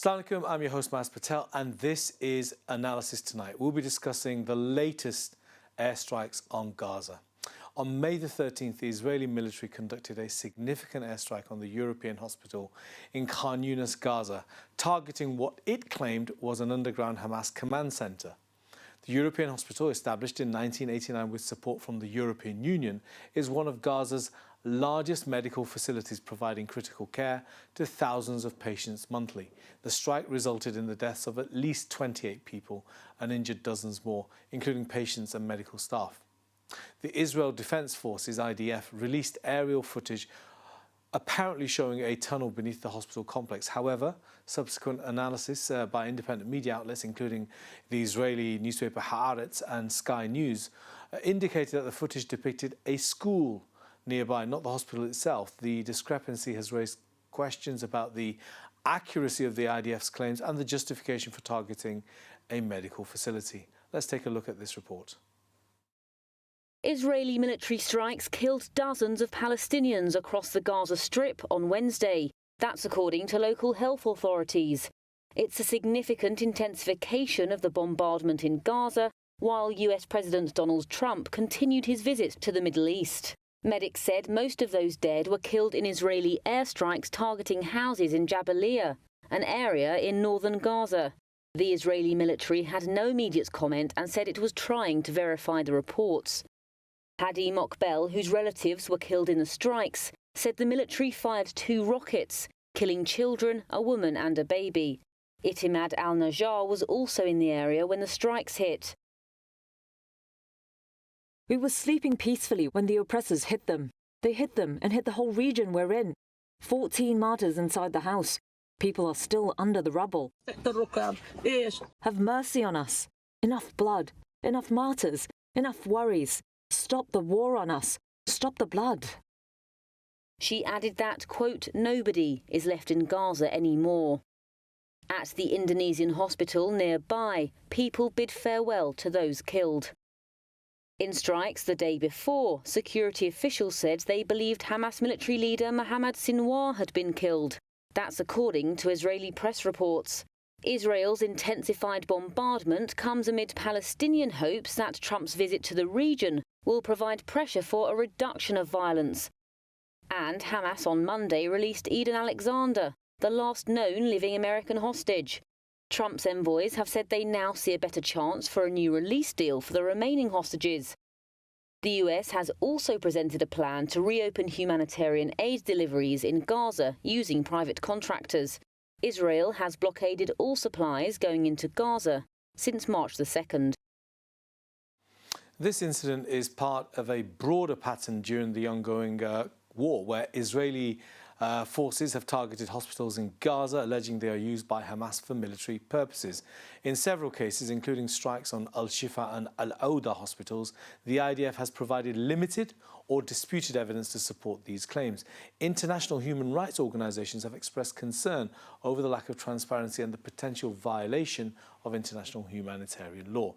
Assalamu alaikum, I'm your host Mas Patel and this is Analysis Tonight. We'll be discussing the latest airstrikes on Gaza. On May the 13th, the Israeli military conducted a significant airstrike on the European hospital in Khan Yunis, Gaza, targeting what it claimed was an underground Hamas command centre. The European hospital, established in 1989 with support from the European Union, is one of Gaza's largest medical facilities, providing critical care to thousands of patients monthly. The strike resulted in the deaths of at least 28 people and injured dozens more, including patients and medical staff. The Israel Defense Forces, IDF, released aerial footage apparently showing a tunnel beneath the hospital complex. However, subsequent analysis by independent media outlets, including the Israeli newspaper Haaretz and Sky News, indicated that the footage depicted a school nearby, not the hospital itself. The discrepancy has raised questions about the accuracy of the IDF's claims and the justification for targeting a medical facility. Let's take a look at this report. Israeli military strikes killed dozens of Palestinians across the Gaza Strip on Wednesday. That's according to local health authorities. It's a significant intensification of the bombardment in Gaza, while US President Donald Trump continued his visit to the Middle East. Medics said most of those dead were killed in Israeli airstrikes targeting houses in Jabalia, an area in northern Gaza. The Israeli military had no immediate comment and said it was trying to verify the reports. Hadi Mokbel, whose relatives were killed in the strikes, said the military fired 2 rockets, killing children, a woman and a baby. Itimad al-Najjar was also in the area when the strikes hit. We were sleeping peacefully when the oppressors hit them. They hit them and hit the whole region we're in. 14 martyrs inside the house. People are still under the rubble. Have mercy on us. Enough blood, enough martyrs, enough worries. Stop the war on us. Stop the blood. She added that, quote, nobody is left in Gaza anymore. At the Indonesian hospital nearby, people bid farewell to those killed. In strikes the day before, security officials said they believed Hamas military leader Mohammed Sinwar had been killed. That's according to Israeli press reports. Israel's intensified bombardment comes amid Palestinian hopes that Trump's visit to the region will provide pressure for a reduction of violence. And Hamas on Monday released Eden Alexander, the last known living American hostage. Trump's envoys have said they now see a better chance for a new release deal for the remaining hostages. The US has also presented a plan to reopen humanitarian aid deliveries in Gaza using private contractors. Israel has blockaded all supplies going into Gaza since March the 2nd. This incident is part of a broader pattern during the ongoing war, where Israeli forces have targeted hospitals in Gaza, alleging they are used by Hamas for military purposes. In several cases, including strikes on Al-Shifa and Al-Ouda hospitals, the IDF has provided limited or disputed evidence to support these claims. International human rights organisations have expressed concern over the lack of transparency and the potential violation of international humanitarian law.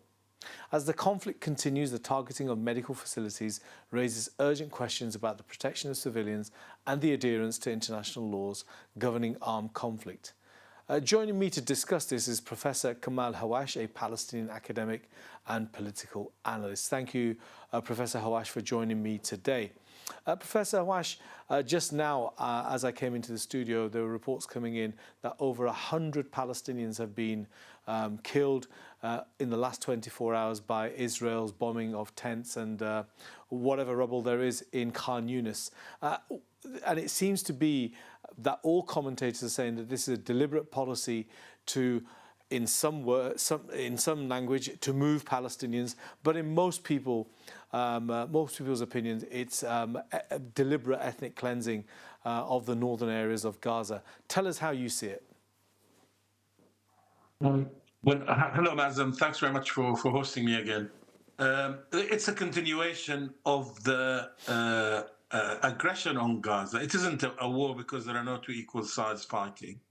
As the conflict continues, the targeting of medical facilities raises urgent questions about the protection of civilians and the adherence to international laws governing armed conflict. Joining me to discuss this is Professor Kamal Hawash, a Palestinian academic and political analyst. Thank you, Professor Hawash, for joining me today. Professor Hawash, just now, as I came into the studio, there were reports coming in that over 100 Palestinians have been killed in the last 24 hours by Israel's bombing of tents and whatever rubble there is in Khan Yunis. And it seems to be that all commentators are saying that this is a deliberate policy to, in some language, to move Palestinians, but in most people's opinions, it's a deliberate ethnic cleansing of the northern areas of Gaza. Tell us how you see it. Well, hello, Mazam. Thanks very much for hosting me again. It's a continuation of the aggression on Gaza. It isn't a war because there are no 2 equal sides fighting.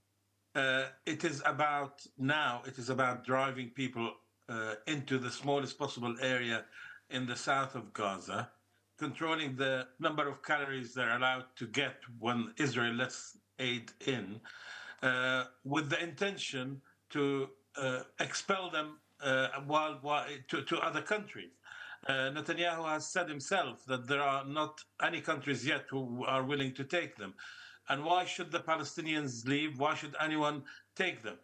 It is about driving people into the smallest possible area in the south of Gaza, controlling the number of calories they're allowed to get when Israel lets aid in, with the intention to expel them to other countries. Netanyahu has said himself that there are not any countries yet who are willing to take them. And why should the Palestinians leave? Why should anyone take them?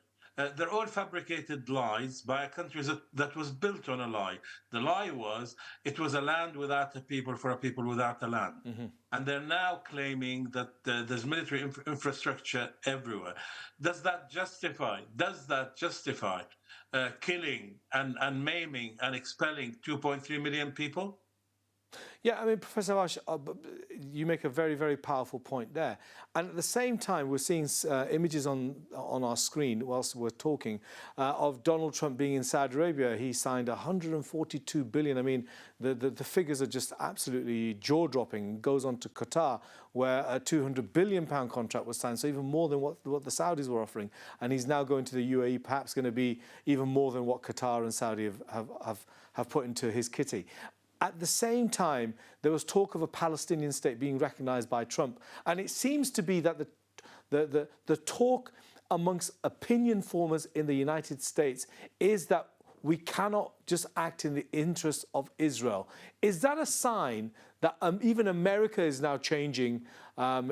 They're all fabricated lies by a country that was built on a lie. The lie was it was a land without a people for a people without a land. And they're now claiming that there's military infrastructure everywhere. Does that justify killing and maiming and expelling 2.3 million people? Yeah, I mean, Professor Ash, you make a very, very powerful point there. And at the same time, we're seeing images on our screen whilst we're talking of Donald Trump being in Saudi Arabia. He signed 142 billion. I mean, the figures are just absolutely jaw-dropping. It goes on to Qatar, where a 200 billion pound contract was signed, so even more than what the Saudis were offering. And he's now going to the UAE, perhaps going to be even more than what Qatar and Saudi have put into his kitty. At the same time, there was talk of a Palestinian state being recognised by Trump. And it seems to be that the talk amongst opinion formers in the United States is that we cannot just act in the interest of Israel. Is that a sign that even America is now changing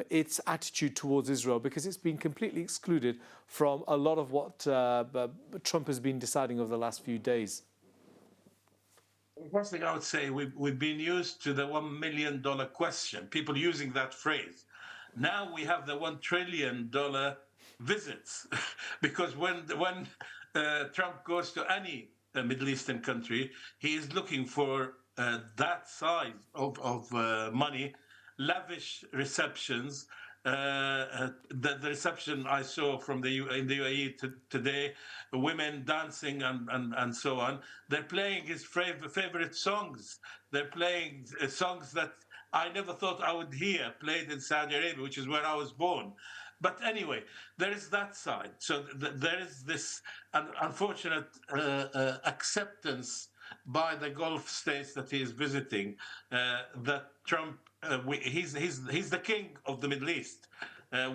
its attitude towards Israel, because it's been completely excluded from a lot of what Trump has been deciding over the last few days? First thing I would say, we've been used to the $1 million question, people using that phrase. Now we have the $1 trillion visits, because when Trump goes to any Middle Eastern country, he is looking for that size of money, lavish receptions. The reception I saw in the UAE today, women dancing and so on. They're playing his favorite songs. They're playing songs that I never thought I would hear played in Saudi Arabia, which is where I was born. But anyway, there is that side. So there is this unfortunate acceptance by the Gulf states that he is visiting, that Trump, he's the king of the Middle East.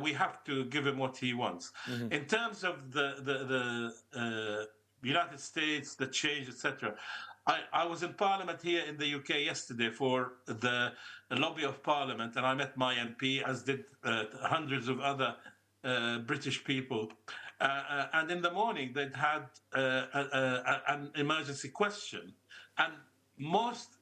We have to give him what he wants. In terms of the United States, the change, etc. I was in Parliament here in the UK yesterday for the lobby of Parliament, and I met my MP, as did hundreds of other British people. And in the morning, they'd had an emergency question. And most,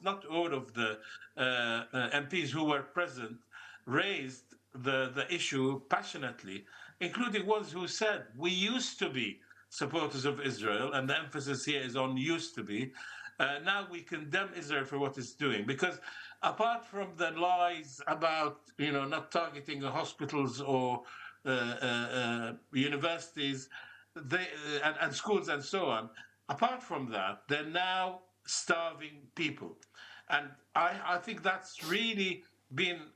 not all of the MPs who were present raised the issue passionately, including ones who said, we used to be supporters of Israel, and the emphasis here is on used to be. Now we condemn Israel for what it's doing, because apart from the lies about not targeting hospitals or universities and schools and so on, apart from that, they're now starving people. And I think that's really been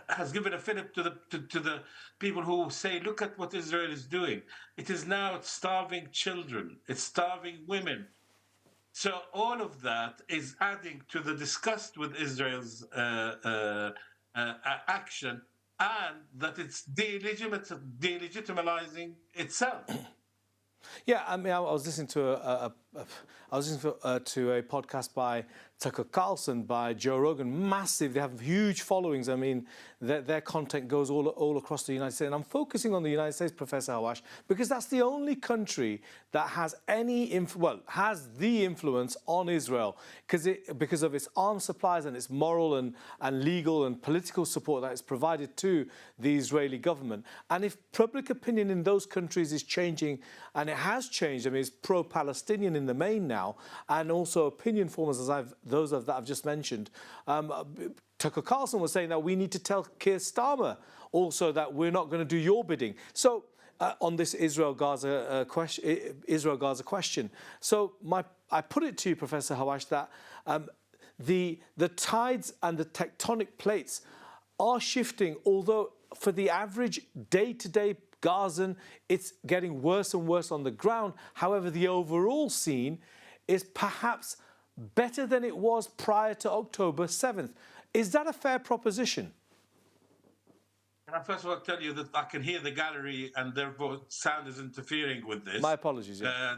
has given a fillip to the people who say, look at what Israel is doing. It is now starving children, it's starving women. So all of that is adding to the disgust with Israel's action, and that it's delegitimizing itself. Yeah, I mean, I was listening to a podcast by Tucker Carlson, by Joe Rogan, massive. They have huge followings. I mean, their content goes all across the United States. And I'm focusing on the United States, Professor Hawash, because that's the only country that has has the influence on Israel, because of its arms supplies and its moral and legal and political support that is provided to the Israeli government. And if public opinion in those countries is changing, and it has changed, I mean, it's pro-Palestinian in the main now, and also opinion formers, those that I've just mentioned. Tucker Carlson was saying that we need to tell Keir Starmer also that we're not going to do your bidding. So on this Israel-Gaza question. So I put it to you, Professor Hawash, that the tides and the tectonic plates are shifting, although for the average day-to-day Gazan, it's getting worse and worse on the ground. However, the overall scene is perhaps better than it was prior to October 7th. Is that a fair proposition? I first of all tell you that I can hear the gallery and therefore sound is interfering with this. My apologies. Yeah.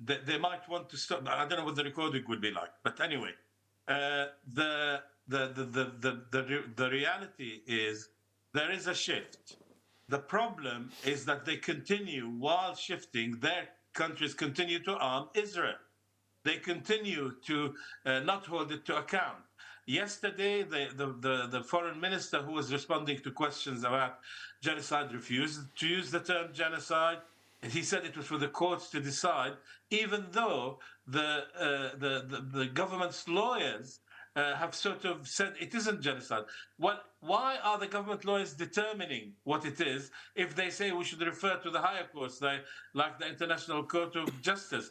They might want to stop. I don't know what the recording would be like, but anyway, the reality is there is a shift. The problem is that they continue, while shifting, their countries continue to arm Israel. They continue to not hold it to account. Yesterday, the foreign minister who was responding to questions about genocide refused to use the term genocide. He said it was for the courts to decide, even though the government's lawyers have sort of said it isn't genocide. Why are the government lawyers determining what it is if they say we should refer to the higher courts, like the International Court of Justice?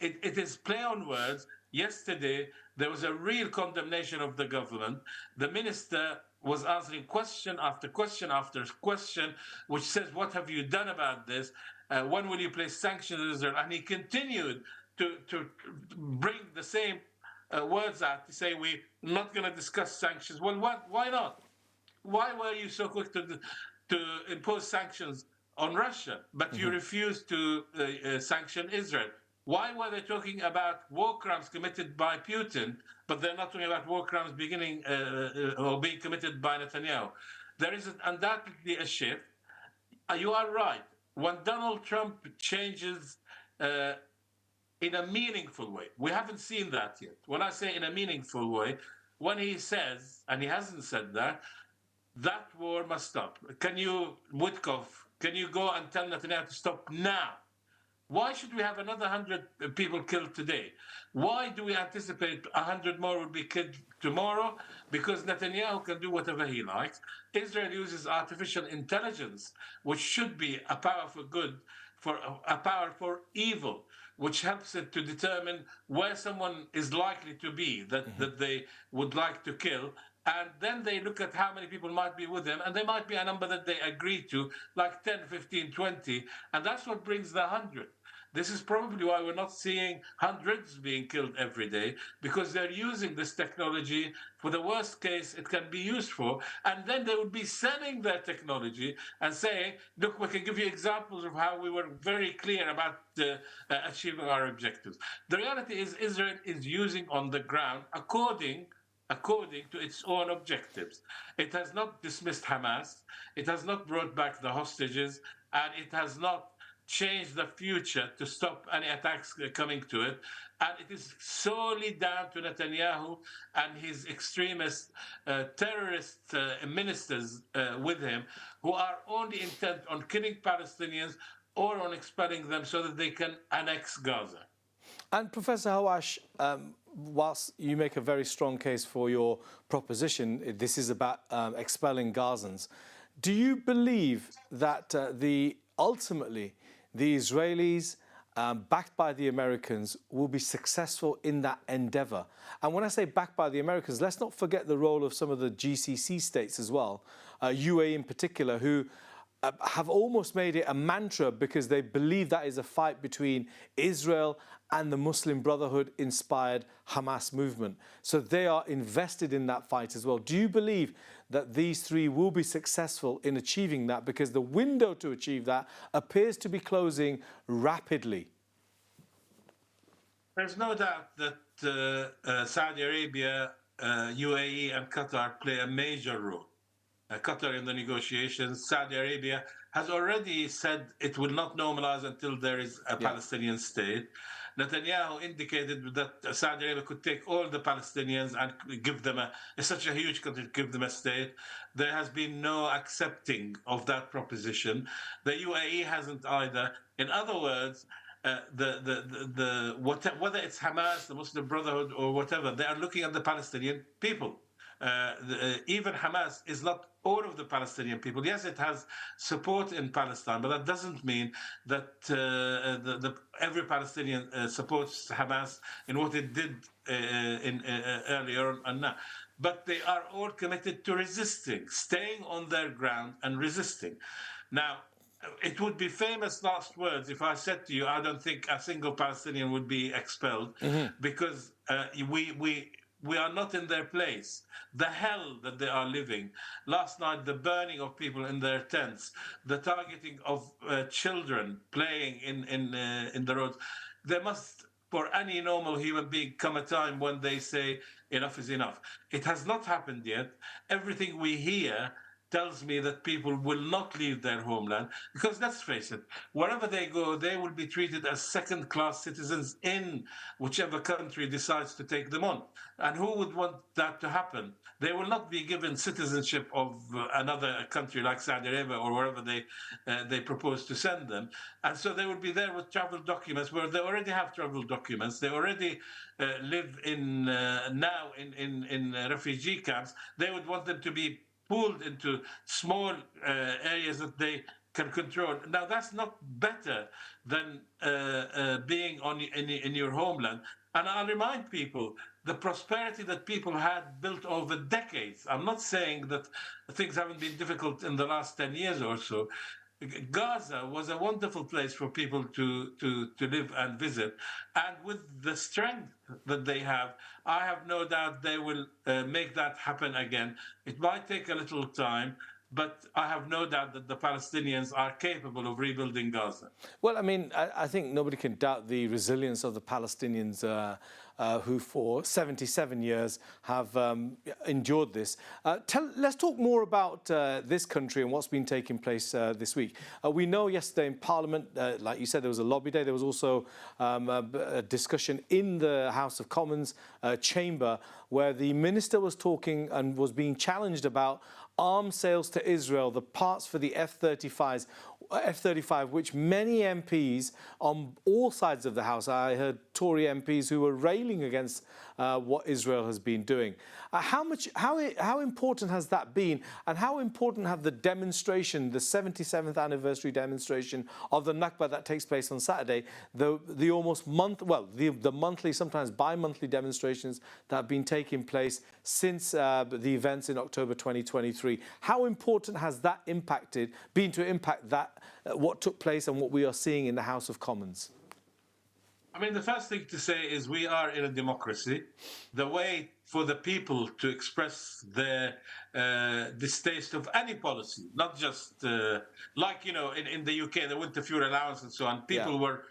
It is play on words. Yesterday, there was a real condemnation of the government. The minister was answering question after question after question, which says, what have you done about this? When will you place sanctions on Israel? And he continued to bring the same words out to say, we're not going to discuss sanctions. Well, why not? Why were you so quick to impose sanctions on Russia, but you refused to sanction Israel? Why were they talking about war crimes committed by Putin, but they're not talking about war crimes beginning or being committed by Netanyahu? There is undoubtedly a shift. You are right. When Donald Trump changes in a meaningful way, we haven't seen that yet. When I say in a meaningful way, when he says, and he hasn't said that war must stop. Witkoff, can you go and tell Netanyahu to stop now? Why should we have another 100 people killed today? Why do we anticipate 100 more will be killed tomorrow? Because Netanyahu can do whatever he likes. Israel uses artificial intelligence, which should be a power for good, for a power for evil, which helps it to determine where someone is likely to be that they would like to kill. And then they look at how many people might be with them, and there might be a number that they agree to, like 10, 15, 20, and that's what brings the 100. This is probably why we're not seeing hundreds being killed every day, because they're using this technology for the worst case it can be used for, and then they would be selling their technology and saying, look, we can give you examples of how we were very clear about achieving our objectives. The reality is Israel is using on the ground according to its own objectives. It has not dismissed Hamas, it has not brought back the hostages, and it has not changed the future to stop any attacks coming to it. And it is solely down to Netanyahu and his extremist terrorist ministers with him, who are only intent on killing Palestinians or on expelling them so that they can annex Gaza. And Professor Hawash, whilst you make a very strong case for your proposition, this is about expelling Gazans. Do you believe that ultimately the Israelis, backed by the Americans, will be successful in that endeavour? And when I say backed by the Americans, let's not forget the role of some of the GCC states as well, UAE in particular, who have almost made it a mantra because they believe that is a fight between Israel and the Muslim Brotherhood-inspired Hamas movement. So they are invested in that fight as well. Do you believe that these three will be successful in achieving that? Because the window to achieve that appears to be closing rapidly. There's no doubt that Saudi Arabia, UAE, and Qatar play a major role. Qatar in the negotiations. Saudi Arabia has already said it will not normalize until there is a Palestinian state. Netanyahu indicated that Saudi Arabia could take all the Palestinians and give them such a huge country, give them a state. There has been no accepting of that proposition. The UAE hasn't either. In other words, whether it's Hamas, the Muslim Brotherhood, or whatever, they are looking at the Palestinian people. Even Hamas is not all of the Palestinian people. Yes, it has support in Palestine, but that doesn't mean that every Palestinian supports Hamas in what it did earlier on now. But they are all committed to resisting, staying on their ground and resisting. Now, it would be famous last words if I said to you, I don't think a single Palestinian would be expelled, because we are not in their place. The hell that they are living. Last night, the burning of people in their tents, the targeting of children playing in the roads. There must, for any normal human being, come a time when they say enough is enough. It has not happened yet. Everything we hear tells me that people will not leave their homeland because, let's face it, wherever they go, they will be treated as second-class citizens in whichever country decides to take them on. And who would want that to happen? They will not be given citizenship of another country like Saudi Arabia or wherever they propose to send them. And so they will be there with travel documents where they already have travel documents. They already live in now in refugee camps. They would want them to be pulled into small areas that they can control. Now, that's not better than being in your homeland. And I'll remind people the prosperity that people had built over decades. I'm not saying that things haven't been difficult in the last 10 years or so. Gaza was a wonderful place for people to live and visit. And with the strength that they have, I have no doubt they will make that happen again. It might take a little time, but I have no doubt that the Palestinians are capable of rebuilding Gaza. Well, I mean, I think nobody can doubt the resilience of the Palestinians who for 77 years have endured this. Let's talk more about this country and what's been taking place this week. We know yesterday in Parliament, like you said, there was a lobby day. There was also a discussion in the House of Commons chamber where the minister was talking and was being challenged about arms sales to Israel, the parts for the F-35, which many MPs on all sides of the House, I heard Tory MPs who were railing against what Israel has been doing. How important has that been, and how important have the demonstration, the 77th anniversary demonstration of the Nakba that takes place on Saturday, the almost the monthly, sometimes bi-monthly demonstrations that have been taking place since the events in October 2023? How important has that been to impact that what took place and what we are seeing in the House of Commons? I mean, the first thing to say is we are in a democracy. The way for the people to express their distaste of any policy, not just like, you know, in the UK, the winter fuel allowance and so on. People were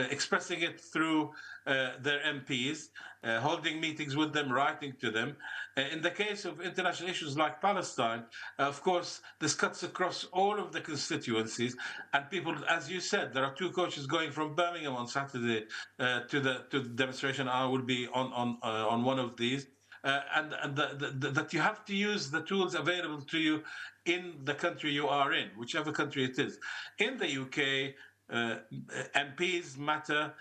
expressing it through their MPs, holding meetings with them, writing to them. In the case of international issues like Palestine, of course, this cuts across all of the constituencies. And people, as you said, there are two coaches going from Birmingham on Saturday to the demonstration. I will be on one of these. That you have to use the tools available to you in the country you are in, whichever country it is. In the UK, MPs matter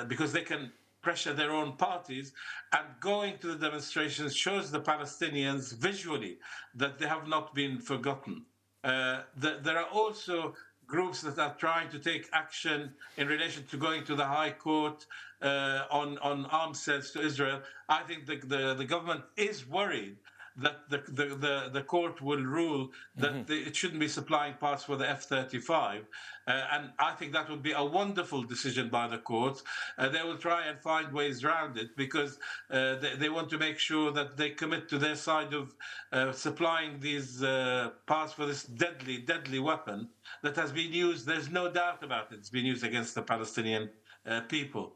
because they can pressure their own parties, and going to the demonstrations shows the Palestinians visually that they have not been forgotten. There are also groups that are trying to take action in relation to going to the High Court on arms sales to Israel. I think the government is worried that the court will rule that it shouldn't be supplying parts for the F-35. And I think that would be a wonderful decision by the courts. They will try and find ways around it because they want to make sure that they commit to their side of supplying these parts for this deadly weapon that has been used. There's no doubt about it. It's been used against the Palestinian people.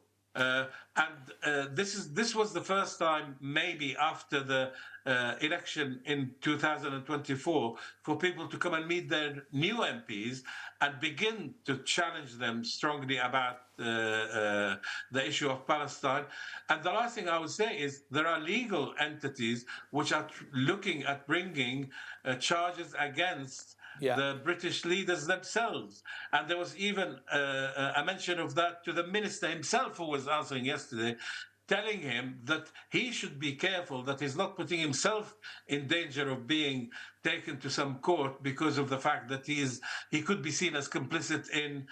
This was the first time, maybe after the election in 2024, for people to come and meet their new MPs and begin to challenge them strongly about the issue of Palestine. And the last thing I would say is there are legal entities which are looking at bringing charges against the British leaders themselves. And there was even a mention of that to the minister himself, who was answering yesterday, telling him that he should be careful that he's not putting himself in danger of being taken to some court because of the fact that he could be seen as complicit in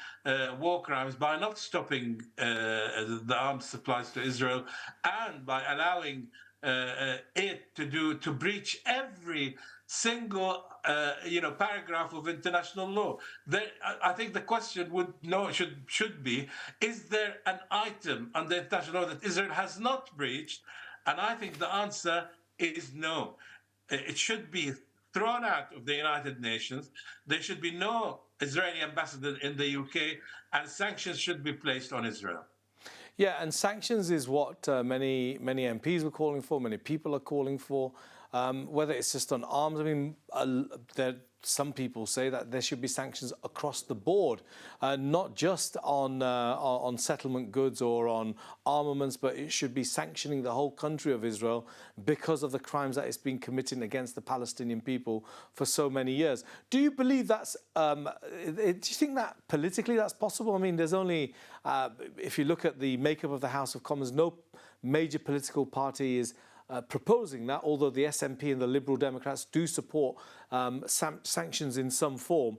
war crimes by not stopping the arms supplies to Israel and by allowing it to breach every single paragraph of international law. I think the question should be: is there an item under international law that Israel has not breached? And I think the answer is no. It should be thrown out of the United Nations. There should be no Israeli ambassador in the UK, and sanctions should be placed on Israel. Yeah, and sanctions is what many MPs were calling for, many people are calling for. Whether it's just on arms, I mean, some people say that there should be sanctions across the board, not just on settlement goods or on armaments, but it should be sanctioning the whole country of Israel because of the crimes that it's been committing against the Palestinian people for so many years. Do you believe that's? Do you think that politically that's possible? I mean, there's only, if you look at the makeup of the House of Commons, no major political party is proposing that, although the SNP and the Liberal Democrats do support sanctions in some form.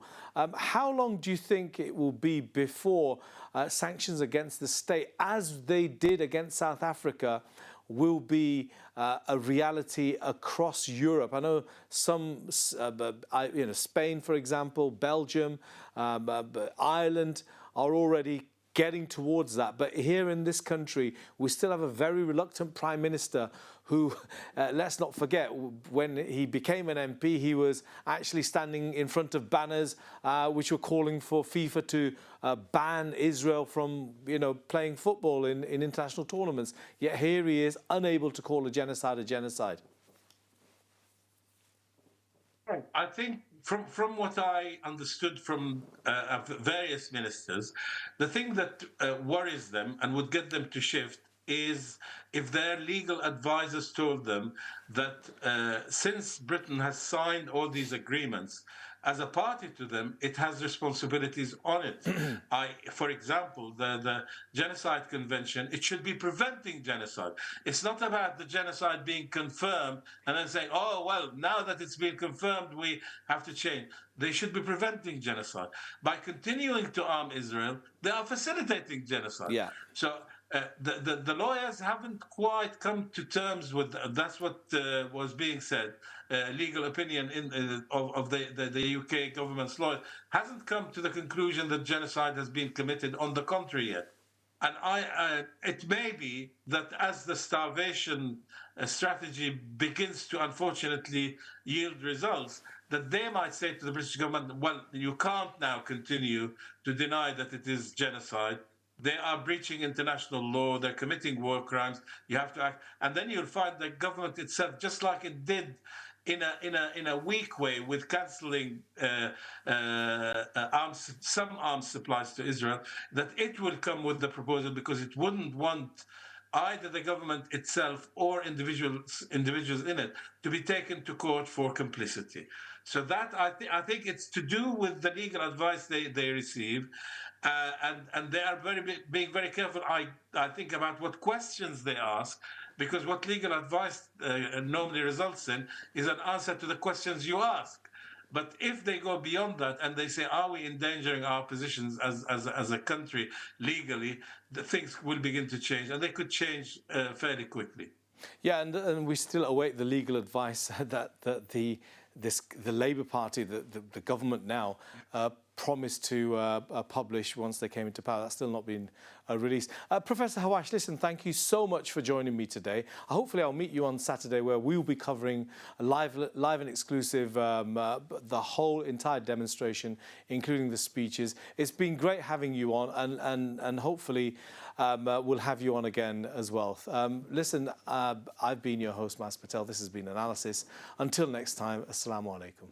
How long do you think it will be before sanctions against the state, as they did against South Africa, will be a reality across Europe? I know some, Spain, for example, Belgium, Ireland are already getting towards that. But here in this country, we still have a very reluctant Prime Minister who, let's not forget, when he became an MP, he was actually standing in front of banners which were calling for FIFA to ban Israel from, playing football in international tournaments. Yet here he is, unable to call a genocide a genocide. I think from what I understood from various ministers, the thing that worries them and would get them to shift is if their legal advisors told them that since Britain has signed all these agreements, as a party to them, it has responsibilities on it. For example, the Genocide Convention, it should be preventing genocide. It's not about the genocide being confirmed and then saying, oh, well, now that it's been confirmed, we have to change. They should be preventing genocide. By continuing to arm Israel, they are facilitating genocide. Yeah. So the lawyers haven't quite come to terms with that's what was being said. Legal opinion of the UK government's lawyers hasn't come to the conclusion that genocide has been committed. On the contrary, yet. And it may be that as the starvation strategy begins to unfortunately yield results, that they might say to the British government, well, you can't now continue to deny that it is genocide. They are breaching international law. They're committing war crimes. You have to act. And then you'll find the government itself, just like it did in a weak way with cancelling some arms supplies to Israel, that it will come with the proposal because it wouldn't want either the government itself or individuals in it to be taken to court for complicity. So that I think it's to do with the legal advice they receive, and they are being very careful. I think about what questions they ask, because what legal advice normally results in is an answer to the questions you ask. But if they go beyond that and they say, are we endangering our positions as a country legally, the things will begin to change, and they could change fairly quickly. Yeah, and we still await the legal advice that the Labour Party, the government now, promised to publish once they came into power. That's still not been released. Professor Hawash, listen, thank you so much for joining me today. Hopefully I'll meet you on Saturday, where we'll be covering live and exclusive the whole entire demonstration, including the speeches. It's been great having you on, and hopefully we'll have you on again as well. Listen, I've been your host, Mas Patel. This has been Analysis. Until next time, Assalamu alaikum.